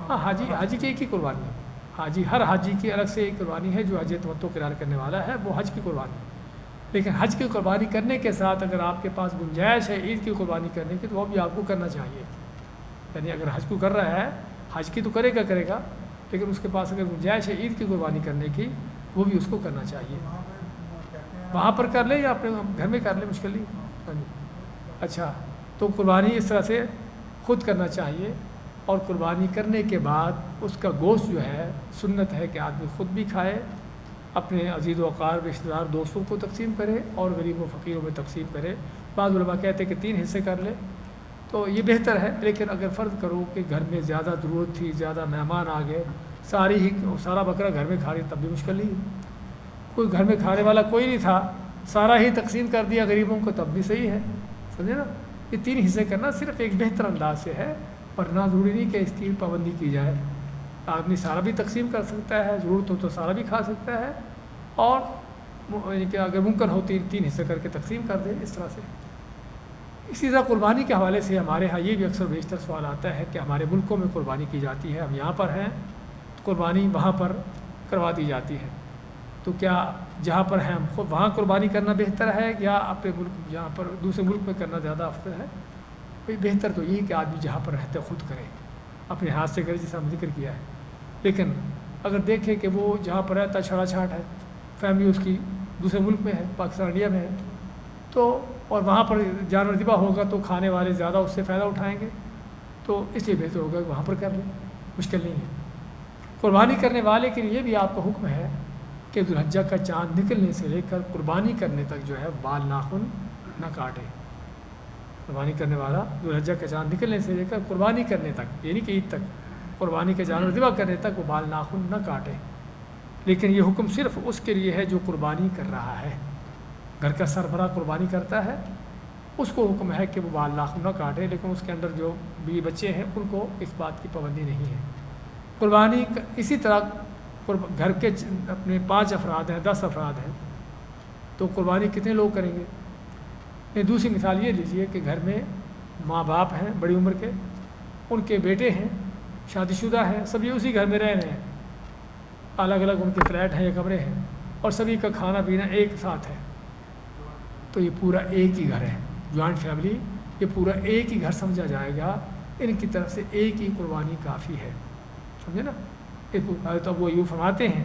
ہاں حاجی کی ایک ہی قربانی ہے، حاجی ہر حاجی کی الگ سے ایک قربانی ہے، جو حج تمتع قرار کرنے والا ہے وہ حج کی قربانی ہے۔ لیکن حج کی قربانی کرنے کے ساتھ اگر آپ کے پاس گنجائش ہے عید کی قربانی کرنے کی تو وہ بھی آپ کو کرنا چاہیے، یعنی اگر حج کو کر رہا ہے، حج کی تو کرے گا، لیکن اس کے پاس اگر گنجائش ہے عید کی قربانی کرنے کی وہ بھی اس کو کرنا چاہیے۔ وہاں پر کر لے یا اپنے گھر میں کر لے، مشکل نہیں۔ اچھا، تو قربانی اس طرح سے خود کرنا چاہیے، اور قربانی کرنے کے بعد اس کا گوشت جو ہے سنت ہے کہ آدمی خود بھی کھائے، اپنے عزیز و اقارب رشتہ دار دوستوں کو تقسیم کرے اور غریب و فقیروں میں تقسیم کرے۔ بعض علماء کہتے ہیں کہ 3 حصے کر لے تو یہ بہتر ہے، لیکن اگر فرض کرو کہ گھر میں زیادہ ضرورت تھی، زیادہ مہمان آ گئے، سارا بکرا گھر میں کھا رہی، تب بھی مشکل نہیں ہے۔ کوئی گھر میں کھانے والا کوئی نہیں تھا، سارا ہی تقسیم کر دیا غریبوں کو، تب بھی صحیح ہے، سمجھے نا۔ یہ 3 حصے کرنا صرف ایک بہتر انداز سے ہے، ورنہ ضروری نہیں کہ اس کی پابندی کی جائے۔ آدمی سارا بھی تقسیم کر سکتا ہے، ضرورت ہو تو سارا بھی کھا سکتا ہے، اور کہ اگر ممکن ہو 3 حصے کر کے تقسیم کر دے، اس طرح سے۔ اسی طرح قربانی کے حوالے سے ہمارے ہاں یہ بھی اکثر بیشتر سوال آتا ہے کہ ہمارے ملکوں میں قربانی کی جاتی ہے، ہم یہاں پر ہیں، قربانی وہاں پر کروا دی جاتی ہے، تو کیا جہاں پر ہیں ہم خود وہاں قربانی کرنا بہتر ہے یا اپنے ملک جہاں پر دوسرے ملک میں کرنا زیادہ افضل ہے؟ کوئی بہتر تو یہی کہ آدمی جہاں پر رہتے خود کرے، اپنے ہاتھ سے کرے، جیسا ہم ذکر کیا ہے۔ لیکن اگر دیکھیں کہ وہ جہاں پر رہتا چھڑا چھاٹ ہے، فیملی اس کی دوسرے ملک میں ہے، پاکستان انڈیا میں ہے، تو اور وہاں پر جانور ذبح ہوگا تو کھانے والے زیادہ اس سے فائدہ اٹھائیں گے، تو اس لیے بہتر ہوگا کہ وہاں پر کر لیں، مشکل نہیں ہے۔ قربانی کرنے والے کے لیے بھی آپ کا حکم ہے کہ ذوالحجہ کا چاند نکلنے سے لے کر قربانی کرنے تک جو ہے بال ناخن نہ کاٹے۔ قربانی کرنے والا ذوالحجہ کا چاند نکلنے سے لے کر قربانی کرنے تک، یعنی کہ عید تک، قربانی کے جانور ذبح کرنے تک وہ بال ناخن نہ کاٹے۔ لیکن یہ حکم صرف اس کے لیے ہے جو قربانی کر رہا ہے۔ گھر کا سربراہ قربانی کرتا ہے، اس کو حکم ہے کہ وہ بال ناخن نہ کاٹے، لیکن اس کے اندر جو بیوی بچے ہیں ان کو اس بات کی پابندی نہیں ہے۔ قربانی اسی طرح گھر کے اپنے 5 افراد ہیں، 10 افراد ہیں، تو قربانی کتنے لوگ کریں گے؟ دوسری مثال یہ لیجئے کہ گھر میں ماں باپ ہیں بڑی عمر کے، ان کے بیٹے ہیں، شادی شدہ ہیں، سبھی اسی گھر میں رہ رہے ہیں، الگ الگ ان کے فلیٹ ہیں یا کمرے ہیں، اور سبھی کا کھانا پینا ایک ساتھ ہے، تو یہ پورا ایک ہی گھر ہے، جوائنٹ فیملی، یہ پورا ایک ہی گھر سمجھا جائے گا، ان کی طرف سے ایک ہی قربانی کافی ہے، سمجھے نا۔ تو وہ یوں فرماتے ہیں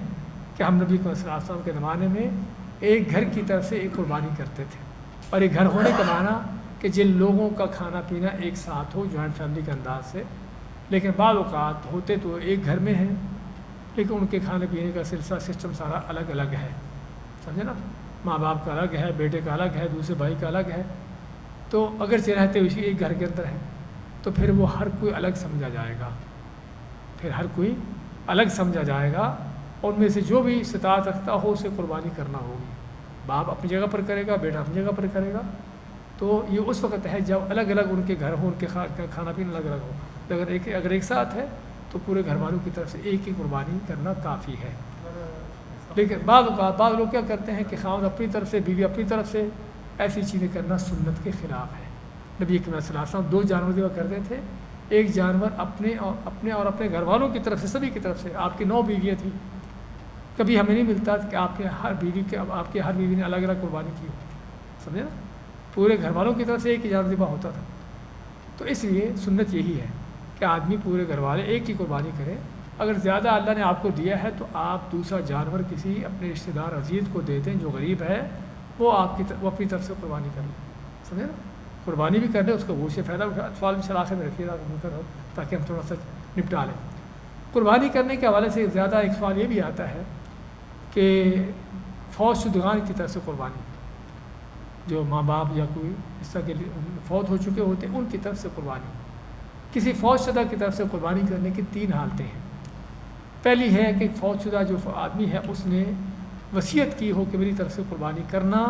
کہ ہم نبی صلی اللہ علیہ وسلم کے زمانے میں ایک گھر کی طرف سے ایک قربانی کرتے تھے، اور ایک گھر ہونے کا معنی کہ جن لوگوں کا کھانا پینا ایک ساتھ ہو، جوائنٹ فیملی کے انداز سے، لیکن بعض اوقات ہوتے تو ایک گھر میں ہیں لیکن ان کے کھانے پینے کا سلسلہ سسٹم سارا الگ الگ ہے، سمجھے نا، ماں باپ کا الگ ہے، بیٹے کا الگ ہے، دوسرے بھائی کا الگ ہے، تو اگرچہ رہتے اسی ایک گھر کے اندر ہیں تو پھر وہ ہر کوئی الگ سمجھا جائے گا، پھر ہر کوئی الگ سمجھا جائے گا، اور ان میں سے جو بھی استطاعت رکھتا ہو اسے قربانی کرنا ہوگی، باپ اپنی جگہ پر کرے گا، بیٹا اپنی جگہ پر کرے گا، تو یہ اس وقت ہے جب الگ الگ ان کے گھر ہوں، ان کے کھانا پینا الگ الگ ہو، اگر ایک ساتھ ہے تو پورے گھر والوں کی طرف سے ایک ہی قربانی کرنا کافی ہے۔ لیکن بعض لوگ کیا کرتے ہیں کہ خاوند اپنی طرف سے، بیوی اپنی طرف سے، ایسی چیزیں کرنا سنت کے خلاف ہے۔ نبی کریم صلی اللہ علیہ وسلم 2 جانور ذبح کرتے تھے، ایک جانور اپنے اور اپنے گھر والوں کی طرف سے، سبھی کی طرف سے، آپ کی 9 بیویاں تھیں، کبھی ہمیں نہیں ملتا کہ آپ کی ہر بیوی نے الگ الگ قربانی کی ہو، سمجھے نا، پورے گھر والوں کی طرف سے ایک ہی جانور ذبح ہوتا تھا۔ تو اس لیے سنت یہی ہے کہ آدمی پورے گھر والے ایک ہی قربانی کرے، اگر زیادہ اللہ نے آپ کو دیا ہے تو آپ دوسرا جانور کسی اپنے رشتہ دار عزیز کو دے دیں جو غریب ہے، وہ وہ اپنی طرف سے قربانی کر لیں، سمجھے نا، قربانی بھی کر لیں، اس کو گوشت سے فائدہ اٹھا، اطفال بھی شراخے میں رکھیے گا تاکہ ہم تھوڑا سا نپٹا لیں۔ قربانی کرنے کے حوالے سے زیادہ ایک سوال یہ بھی آتا ہے کہ فوت شدگان کی طرف سے قربانی، جو ماں باپ یا کوئی اس طرح کے فوت ہو چکے ہوتے ہیں ان کی طرف سے قربانی، کسی فوت شدہ کی طرف سے قربانی کرنے کی 3 حالتیں ہیں۔ پہلی ہے کہ فوت شدہ جو آدمی ہے اس نے وصیت کی ہو کہ میری طرف سے قربانی کرنا،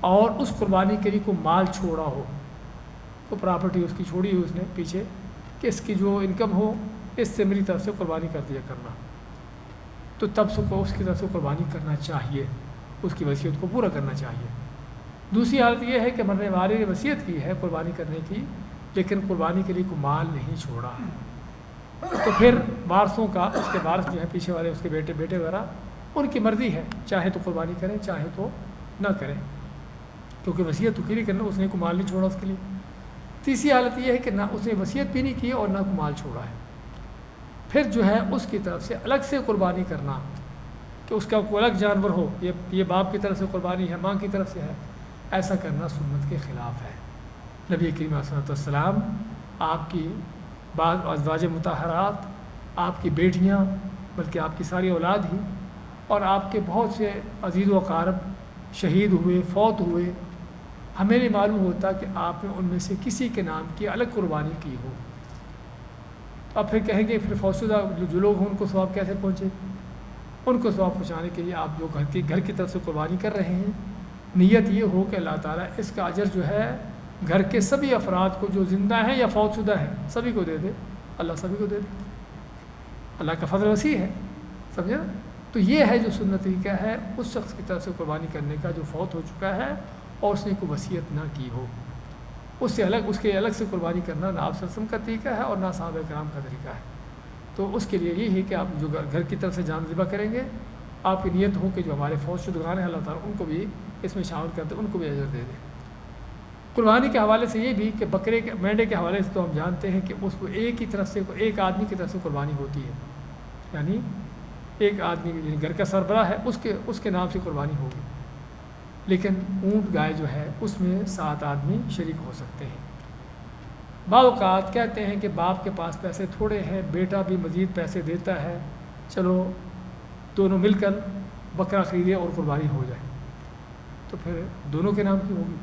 اور اس قربانی کے لیے کوئی مال چھوڑا ہو، تو پراپرٹی اس کی چھوڑی ہو اس نے پیچھے کہ اس کی جو انکم ہو اس سے میری طرف سے قربانی کر دیا کرنا، تو تب سے اس کی طرف سے قربانی کرنا چاہیے، اس کی وصیت کو پورا کرنا چاہیے۔ دوسری حالت یہ ہے کہ مرنے والے نے وصیت کی ہے قربانی کرنے کی، لیکن قربانی کے لیے کوئی مال نہیں چھوڑا، تو پھر وارثوں کا، اس کے وارث جو ہے پیچھے والے اس کے بیٹے وغیرہ، ان کی مرضی ہے، چاہے تو قربانی کریں چاہے تو نہ کریں، کیونکہ وصیت تو کلی کرنا، اس نے کوئی مال نہیں چھوڑا اس کے لیے۔ تیسری حالت یہ ہے کہ نہ اس نے وصیت بھی نہیں کی اور نہ کوئی مال چھوڑا ہے، پھر جو ہے اس کی طرف سے الگ سے قربانی کرنا کہ اس کا کوئی الگ جانور ہو، یہ باپ کی طرف سے قربانی ہے، ماں کی طرف سے ہے، ایسا کرنا سنت کے خلاف ہے۔ نبی کریم صلی اللہ علیہ وسلم، آپ کی بعض ازواج مطہرات، آپ کی بیٹیاں، بلکہ آپ کی ساری اولاد ہی، اور آپ کے بہت سے عزیز و اقارب شہید ہوئے، فوت ہوئے، ہمیں نہیں معلوم ہوتا کہ آپ نے ان میں سے کسی کے نام کی الگ قربانی کی ہو، تو آپ پھر کہیں گے پھر فوت شدہ جو لوگ ہیں ان کو ثواب کیسے پہنچے؟ ان کو ثواب پہنچانے کے لیے آپ جو گھر کی طرف سے قربانی کر رہے ہیں، نیت یہ ہو کہ اللہ تعالیٰ اس کا اجر جو ہے گھر کے سبھی افراد کو جو زندہ ہیں یا فوت شدہ ہیں سبھی کو دے دے، اللہ سبھی کو دے دے، اللہ کا فضل وسیع ہے، سمجھے نا۔ تو یہ ہے جو سنت طریقہ ہے اس شخص کی طرف سے قربانی کرنے کا جو فوت ہو چکا ہے اور اس نے کوئی وصیت نہ کی ہو، اس کے الگ سے قربانی کرنا نہ آپ صلی اللہ علیہ وسلم کا طریقہ ہے اور نہ صحابہ کرام کا طریقہ ہے۔ تو اس کے لیے یہ ہے کہ آپ جو گھر کی طرف سے جان ذبح کریں گے، آپ کی نیت ہو کہ جو ہمارے فوت شدگان ہیں اللہ تعالیٰ ان کو بھی اس میں شامل کر دے، ان کو بھی اجر دے دے۔ قربانی کے حوالے سے یہ بھی کہ مینڈے کے حوالے سے تو ہم جانتے ہیں کہ اس کو ایک ہی طرف سے، ایک آدمی کی طرف سے قربانی ہوتی ہے، یعنی ایک آدمی یعنی گھر کا سربراہ ہے اس کے نام سے قربانی ہوگی، لیکن اونٹ گائے جو ہے اس میں 7 آدمی شریک ہو سکتے ہیں۔ بعض اوقات کہتے ہیں کہ باپ کے پاس پیسے تھوڑے ہیں، بیٹا بھی مزید پیسے دیتا ہے، چلو دونوں مل کر بکرا خریدے اور قربانی ہو جائے، تو پھر دونوں کے نام کی ہوگی،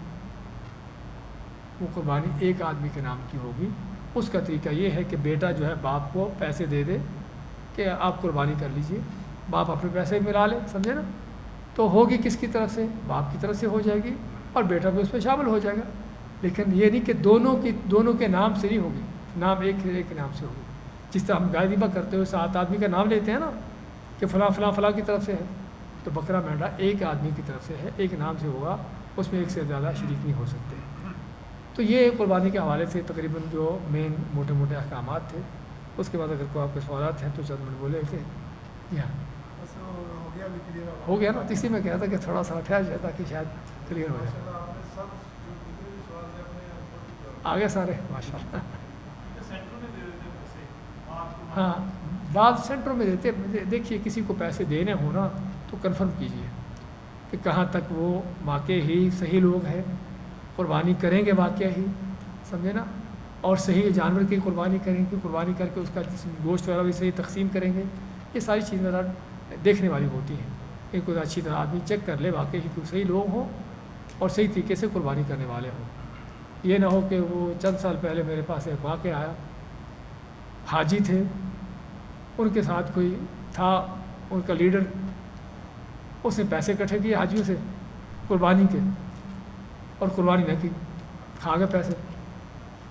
وہ قربانی ایک آدمی کے نام کی ہوگی۔ اس کا طریقہ یہ ہے کہ بیٹا جو ہے باپ کو پیسے دے دے کہ آپ قربانی کر لیجئے، باپ اپنے پیسے ملا لے، سمجھے نا، تو ہوگی کس کی طرف سے؟ باپ کی طرف سے ہو جائے گی اور بیٹا بھی اس میں شامل ہو جائے گا، لیکن یہ نہیں کہ دونوں کے نام سے نہیں ہوگی، نام ایک نام سے ہوگی۔ جس طرح ہم گائے ذبح کرتے ہوئے 7 آدمی کا نام لیتے ہیں نا کہ فلاں فلاں فلاں کی طرف سے ہے، تو بکرا مینڈا ایک آدمی کی طرف سے ہے، ایک نام سے ہوگا، اس میں ایک سے زیادہ شریک نہیں ہو سکتے۔ تو یہ قربانی کے حوالے سے تقریباً جو مین موٹے احکامات تھے۔ اس کے بعد اگر کوئی آپ کے سوالات ہیں تو چند منٹ بولے تھے۔ جی ہاں ہو گیا نا، اسی میں کہا تھا کہ تھوڑا سا ٹھہر جائے تاکہ شاید کلیئر ہو جائے۔ آگے سارے ماشاء اللہ، ہاں بعض سینٹروں میں دیتے، دیکھیے کسی کو پیسے دینے ہونا تو کنفرم کیجئے کہ کہاں تک وہ واقع ہی صحیح لوگ ہیں، قربانی کریں گے واقعہ ہی، سمجھے نا، اور صحیح جانور کی قربانی کریں گے، قربانی کر کے اس کا گوشت وغیرہ بھی صحیح تقسیم کریں گے. یہ ساری چیزیں ذرا دیکھنے والی ہوتی ہیں. ان کو اچھی طرح آدمی چیک کر لے واقعی کوئی صحیح لوگ ہوں اور صحیح طریقے سے قربانی کرنے والے ہوں. یہ نہ ہو کہ وہ چند سال پہلے میرے پاس ایک واقعہ آیا، حاجی تھے، ان کے ساتھ کوئی تھا ان کا لیڈر، اس نے پیسے اکٹھے کیے حاجیوں سے قربانی کے اور قربانی نہ کی، کھا گئے پیسے.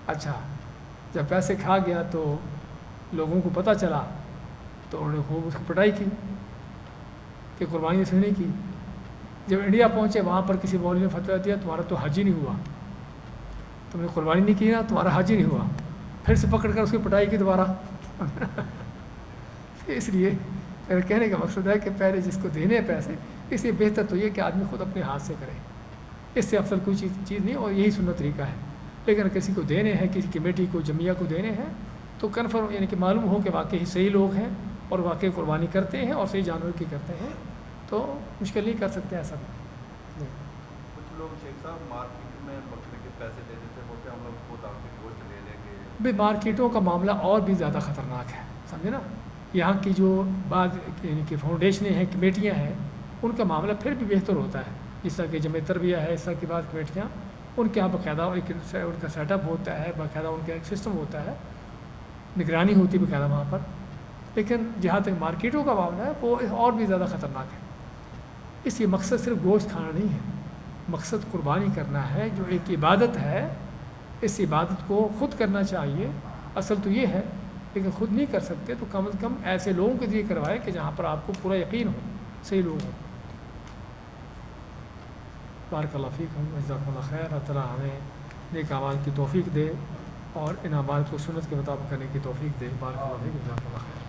اچھا جب پیسے کھا گیا تو لوگوں کو پتہ چلا تو انہوں نے خوب اس کی پٹائی کی کہ قربانی اس نے نہیں کی. جب انڈیا پہنچے وہاں پر کسی مولوی نے فتویٰ دیا تمہارا تو حج ہی نہیں ہوا، تم نے قربانی نہیں کی نا، تمہارا حج ہی نہیں ہوا. پھر سے پکڑ کر اس کی پٹائی کی دوبارہ. اس لیے میرے کہنے کا مقصد ہے کہ پہلے جس کو دینے ہیں پیسے، اس لیے بہتر تو یہ کہ آدمی خود اپنے ہاتھ سے کرے، اس سے افضل کوئی چیز نہیں، اور یہی سنت طریقہ ہے. لیکن کسی کو دینے ہیں، کسی کمیٹی کو، جمعیہ کو دینے ہیں تو کنفرم یعنی کہ معلوم ہو کہ واقعی صحیح لوگ ہیں اور واقعی قربانی کرتے ہیں اور صحیح جانور کی کرتے ہیں تو مشکل نہیں کر سکتے ایسا بھی. کچھ لوگ شیخ صاحب مارکیٹ میں بکرے کے پیسے دے دیتے بولتے ہم لوگ خود آپ کے گوشت لے لیں گے. بھائی مارکیٹوں کا معاملہ اور بھی زیادہ خطرناک ہے، سمجھے نا. یہاں کی جو بعض یعنی کہ فاؤنڈیشنیں ہیں، کمیٹیاں ہیں، ان کا معاملہ پھر بھی بہتر ہوتا ہے. جس طرح کہ جمع تربیہ ہے، اس طرح کی بعض کمیٹیاں، ان کے یہاں باقاعدہ ان کا سیٹ اپ ہوتا ہے، باقاعدہ ان کا ایک سسٹم ہوتا ہے، نگرانی ہوتی ہے باقاعدہ وہاں پر. لیکن جہاں تک مارکیٹوں کا معاملہ ہے وہ اور بھی زیادہ خطرناک ہے. اس لیے مقصد صرف گوشت کھانا نہیں ہے، مقصد قربانی کرنا ہے جو ایک عبادت ہے. اس عبادت کو خود کرنا چاہیے، اصل تو یہ ہے. لیکن خود نہیں کر سکتے تو کم از کم ایسے لوگوں کے ذریعے کروائے کہ جہاں پر آپ کو پورا یقین ہو صحیح لوگ ہوں. بارک اللہ فیکم، جزاکم اللہ خیر. اللہ تعالیٰ ہمیں نیک اعمال کی توفیق دے اور ان اعمال کو سنت کے مطابق کرنے کی توفیق دے. بارک اللہ فیکم، جزاکم اللہ خیر.